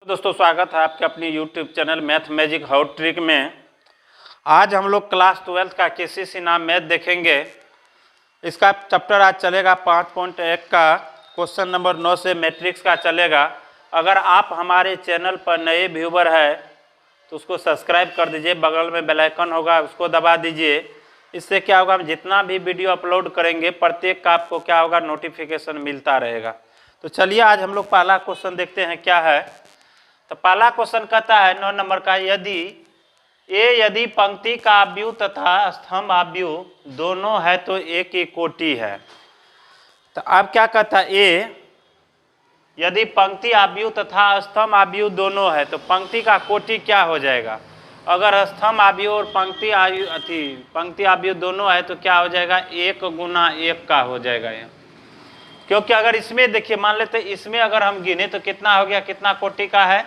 दोस्तों स्वागत है आपके अपनी YouTube channel math magic how trick में। आज हम लोग क्लास 12 का केसीसी नाम मैथ देखेंगे। इसका चैप्टर आज चलेगा 5.1 का क्वेश्चन नंबर 9 से मैट्रिक्स का चलेगा। अगर आप हमारे चैनल पर नए व्यूवर है तो उसको सब्सक्राइब कर दीजिए, बगल में बेल आइकन होगा उसको दबा दीजिए। इससे क्या होगा, हम जितना भी वीडियो अपलोड करेंगे प्रत्येक का आपको क्या होगा, नोटिफिकेशन मिलता रहेगा। तो चलिए आज हम लोग पहला क्वेश्चन देखते हैं क्या है। तो पहला क्वेश्चन कहता है 9 नंबर का, यदि पंक्ति का आव्यूह तथा स्तंभ आव्यूह दोनों है तो ए की कोटि है। तो अब क्या कहता है, यदि पंक्ति आव्यूह तथा स्तंभ आव्यूह दोनों है तो पंक्ति का कोटि क्या हो जाएगा। अगर स्तंभ आव्यूह और पंक्ति आव्यूह दोनों है तो क्या हो जाएगा, 1 गुना 1 का हो जाएगा ये। क्योंकि अगर इसमें देखिए, मान लेते इसमें अगर हम गिने तो कितना हो गया, कितना कोटि का है,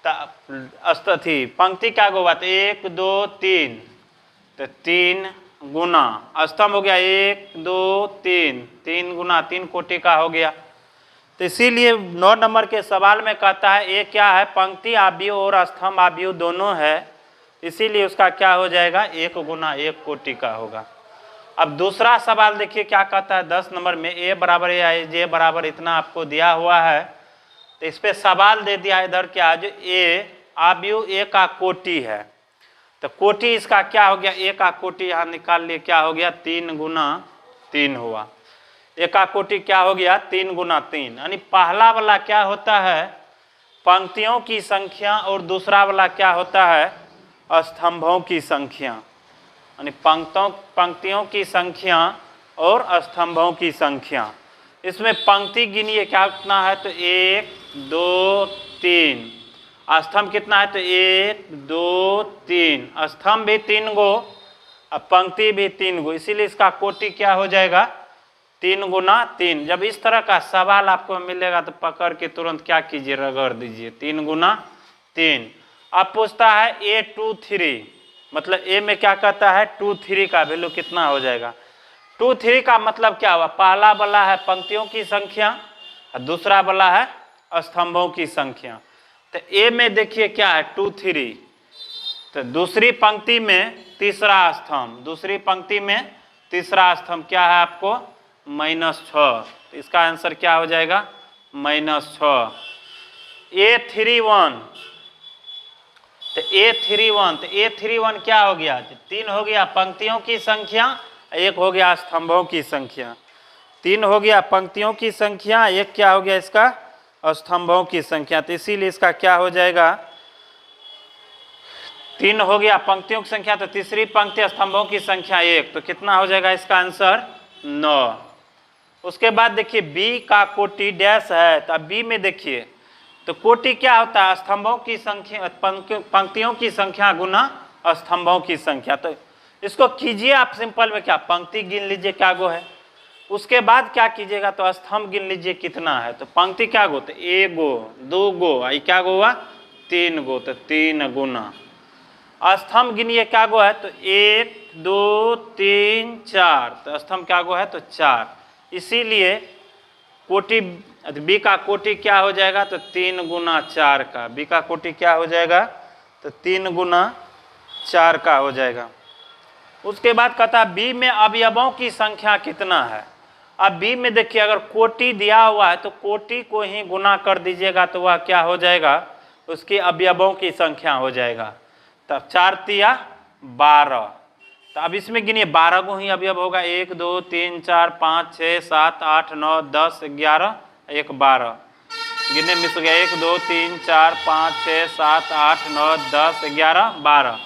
पंक्ति क्या होगा, 1 2 3, तो 3 गुना स्तंभ हो गया 1 2 3, 3 गुना 3 कोटि का हो गया। तो इसीलिए 9 नंबर के सवाल में कहता है ये क्या है, पंक्ति आव्यूह और स्तंभ आव्यूह दोनों है, इसीलिए उसका क्या हो जाएगा, 1 गुना 1 कोटि का होगा। अब दूसरा सवाल देखिए क्या कहता है 10 नंबर में, ए बराबर या जे बराबर इतना आपको दिया हुआ है। तो इस पे सवाल दे दिया इधर क्या, जो ए आव्यूह ए का कोटि है, तो कोटि इसका क्या हो गया, ए का कोटि यहाँ निकाल लिए, क्या हो गया 3 गुना 3 हुआ। ए का कोटि क्या हो गया 3 गुना 3, यानी पहला वाला क्या होता है, पंक्तियों की संख्या, और दूसरा वाला क्या होता है, स्तंभों की संख्या, यानी पंक्तियों की संख्या और स्तंभों की संख्या। इसमें पंक्ति गिनिए क्या कितना है, तो 1 2 3, स्तंभ कितना है, तो 1 2 3, स्तंभ भी 3 गो और पंक्ति भी 3 गो, इसीलिए इसका कोटि क्या हो जाएगा, 3 गुना 3। जब इस तरह का सवाल आपको मिलेगा तो पकड़ के तुरंत क्या कीजिए, रगड़ दीजिए, 3 गुना 3। अब पूछता है A2 3, मतलब ए में क्या कहता है 2 3 का वैल्यू कितना हो जाएगा। 2 3 का मतलब क्या हुआ, पहला वाला है पंक्तियों की संख्या और दूसरा वाला है स्तंभों की संख्या। तो ए में देखिए क्या है 2 3, तो दूसरी पंक्ति में तीसरा स्तंभ, दूसरी पंक्ति में तीसरा स्तंभ क्या है आपको, -6, तो इसका आंसर क्या हो जाएगा, -6। A31, तो A31, तो A31 क्या हो गया, 3 हो गया पंक्तियों की संख्या, 1 हो गया स्तंभों की संख्या। 3 हो गया पंक्तियों की संख्या, 1 क्या हो गया इसका, स्तंभों की संख्या। तो इसीलिए इसका क्या हो जाएगा, 3 हो गया पंक्तियों की संख्या, तो तीसरी पंक्ति स्तंभों की संख्या 1, तो कितना हो जाएगा इसका आंसर 9। उसके बाद देखिए बी का कोटि डैश है, तो अब बी में देखिए तो कोटि क्या होता है, स्तंभों की संख्या, पंक्तियों की संख्या गुना स्तंभों की संख्या। तो इसको कीजिए आप सिंपल में, क्या पंक्ति गिन लीजिए क्या गो है, उसके बाद क्या कीजिएगा, तो स्तंभ गिन लीजिए कितना है। तो पंक्ति क्या गो, तो 1 गो 2 गो, आई क्या गो हुआ 3 गो, तो 3 गुना। स्तंभ गिनिए क्या गो है, तो 1 2 3 4, तो स्तंभ क्या गो है, तो 4। इसीलिए कोटि बी का कोटि क्या हो जाएगा, तो 3 गुना 4 का, बी का कोटि क्या हो जाएगा, तो 3 गुना 4 का हो जाएगा। उसके बाद कहता है बी में अवयवों की संख्या कितना है। अब बी में देखिए अगर कोटि दिया हुआ है तो कोटि को ही गुना कर दीजिएगा तो वह क्या हो जाएगा, उसकी अवयवों की संख्या हो जाएगा। तब 4 तिया 12, तो अब इसमें गिनिए 12 को ही अवयव होगा, 1 2 3 4 5 6 7 8 9 10 11 1 12, गिनने मिस हो गया, 1 2 3 4 5 6 7 8 9 10 11 12।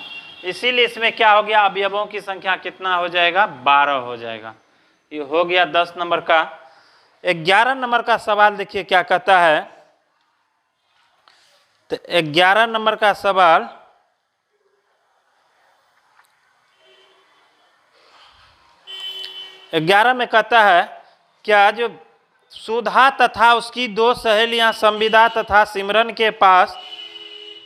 इसीलिए इसमें क्या हो गया, अवयवों की संख्या कितना हो जाएगा, 12 हो जाएगा। ये हो गया 10 नंबर का। 11 नंबर का सवाल देखिए क्या कहता है, तो 11 नंबर का सवाल, ग्यारह में कहता है क्या, जो सुधा तथा उसकी 2 सहेलियां संविदा तथा सिमरन के पास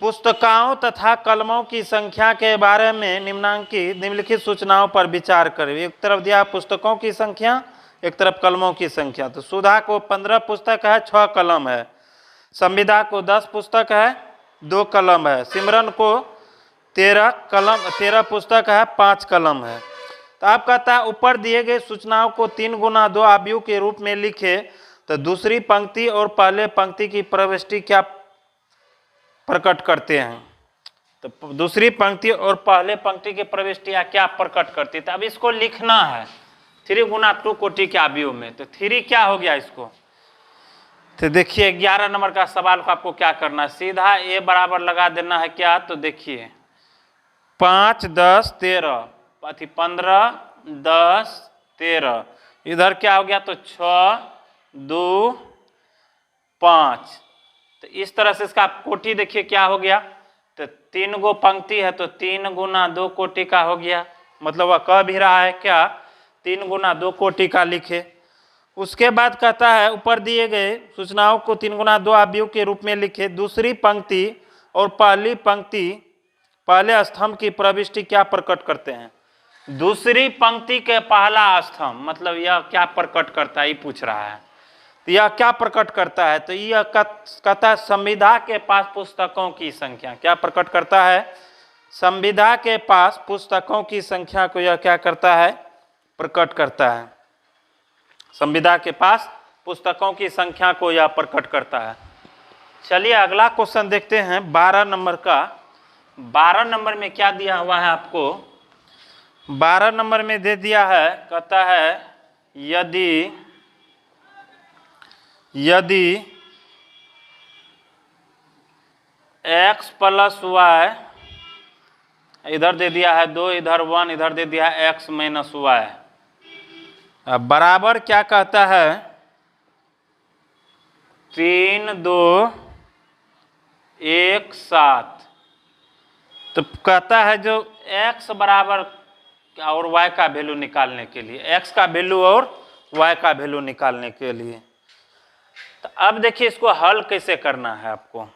पुस्तकों तथा कलमों की संख्या के बारे में निम्नलिखित सूचनाओं पर विचार करें। एक तरफ दिया पुस्तकों की संख्या, एक तरफ कलमों की संख्या। तो सुधा को 15 पुस्तक है, 6 कलम है, संविदा को 10 पुस्तक है, 2 कलम है। सिमरन को 13 पुस्तक है, 5 कलम है। तो आप कहता है ऊपर दिए गए सूचनाओं को 3 गुना 2 आव्यूह के रूप में लिखे, तो दूसरी पंक्ति और पहले पंक्ति की प्रविष्टि क्या प्रकट करते हैं? तो दूसरी पंक्ति और पहले पंक्ति की प्रविष्टियां क्या प्रकट करती है? तो अब इसको लिखना है 3 गुना 2 कोटि के आव्यूह में। तो 3 क्या हो गया इसको? तो देखिए 11 नंबर का सवाल को आपको क्या करना है, सीधा ए बराबर लगा देना है क्या? तो देखिए 5 10 13 15 10 13, इधर क्या हो गया? तो 6 2 5। तो इस तरह से इसका कोटि देखिए क्या हो गया? तो 3 गो पंक्ति है तो 3 गुना 2 कोटि का हो गया। मतलब वह कह भी रहा है क्या? 3 गुना 2 कोटि का लिखे। उसके बाद कहता है ऊपर दिए गए सूचनाओं को 3 गुना 2 आव्यूह के रूप में लिखे, दूसरी पंक्ति और पहली पंक्ति पहले स्तंभ की प्रविष्टि क्या प्रकट करते हैं? दूसरी पंक्ति के पहला स्तंभ मतलब यह क्या प्रकट करता है, ये पूछ रहा है। तो यह क्या प्रकट करता है? तो यह कहता है संविदा के पास पुस्तकों की संख्या। क्या प्रकट करता है? संविदा के पास पुस्तकों की संख्या को यह क्या करता है? प्रकट करता है। संविदा के पास पुस्तकों की संख्या को यह प्रकट करता है। चलिए अगला क्वेश्चन देखते हैं 12 नंबर का। 12 नंबर में क्या दिया हुआ है आपको? 12 नंबर में दे दिया है, कहता है यदि x प्लस वाई, इधर दे दिया है 2, इधर 1, इधर दे दिया है x माइनस वाई, अब बराबर क्या कहता है? 3 2 1 7। तो कहता है जो x बराबर और y का वैल्यू निकालने के लिए, x का वैल्यू और y का वैल्यू निकालने के लिए। तो अब देखिए इसको हल कैसे करना है आपको।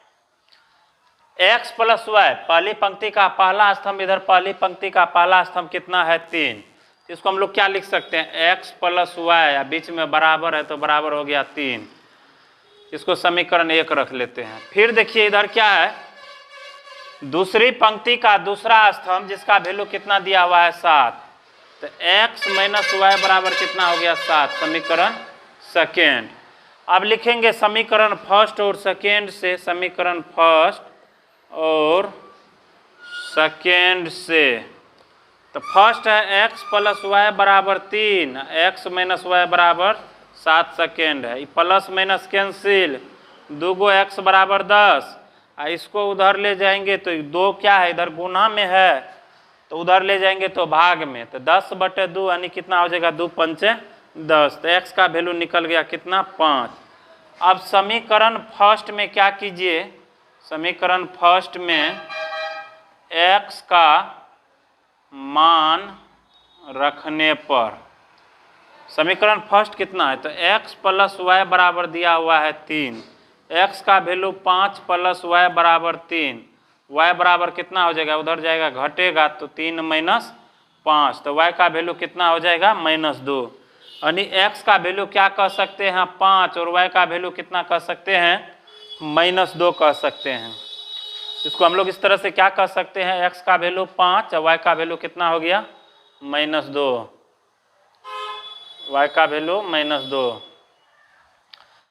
x प्लस वाई, पहली पंक्ति का पहला स्तंभ, इधर पहली पंक्ति का पहला स्तंभ कितना है? 3। इसको हम लोग क्या लिख सकते हैं? x प्लस वाई, बीच में बराबर है तो बराबर हो गया 3। इसको समीकरण 1 रख लेते हैं। फिर देखिए इधर क्या है? दूसरी पंक्ति का दूसरा स्तंभ जिसका वैल्यू कितना दिया हुआ है? 7। तो x माइनस वाई बराबर कितना हो गया? 7। समीकरण सेकेंड। अब लिखेंगे समीकरण फर्स्ट और सेकेंड से, समीकरण फर्स्ट और सेकेंड से। तो फर्स्ट है x प्लस वाई बराबर 3, x माइनस वाई बराबर 7 सेकेंड है। प्लस माइनस कैंसिल, 2 गो x बराबर 10। इसको उधर ले जाएंगे तो 2 क्या है? इधर गुना में है तो उधर ले जाएंगे तो भाग में। तो 10/2 यानी कितना हो जाएगा? 2 पंचे 10। तो x का वैल्यू निकल गया कितना? 5। अब समीकरण फर्स्ट में क्या कीजिए? समीकरण फर्स्ट में x का मान रखने पर, समीकरण फर्स्ट कितना है? तो x प्लस वाई बराबर दिया हुआ है 3, x का वैल्यू 5 प्लस वाई बराबर 3, y बराबर कितना हो जाएगा? उधर जाएगा घटेगा तो 3 माइनस 5, तो y का वैल्यू कितना हो जाएगा? -2। यानी x का वैल्यू क्या कह सकते हैं? 5, और y का वैल्यू कितना कह सकते हैं? -2 कह सकते हैं। इसको हम लोग इस तरह से क्या कह सकते हैं? x का वैल्यू 5 और y का वैल्यू कितना हो गया? -2, y का वैल्यू -2।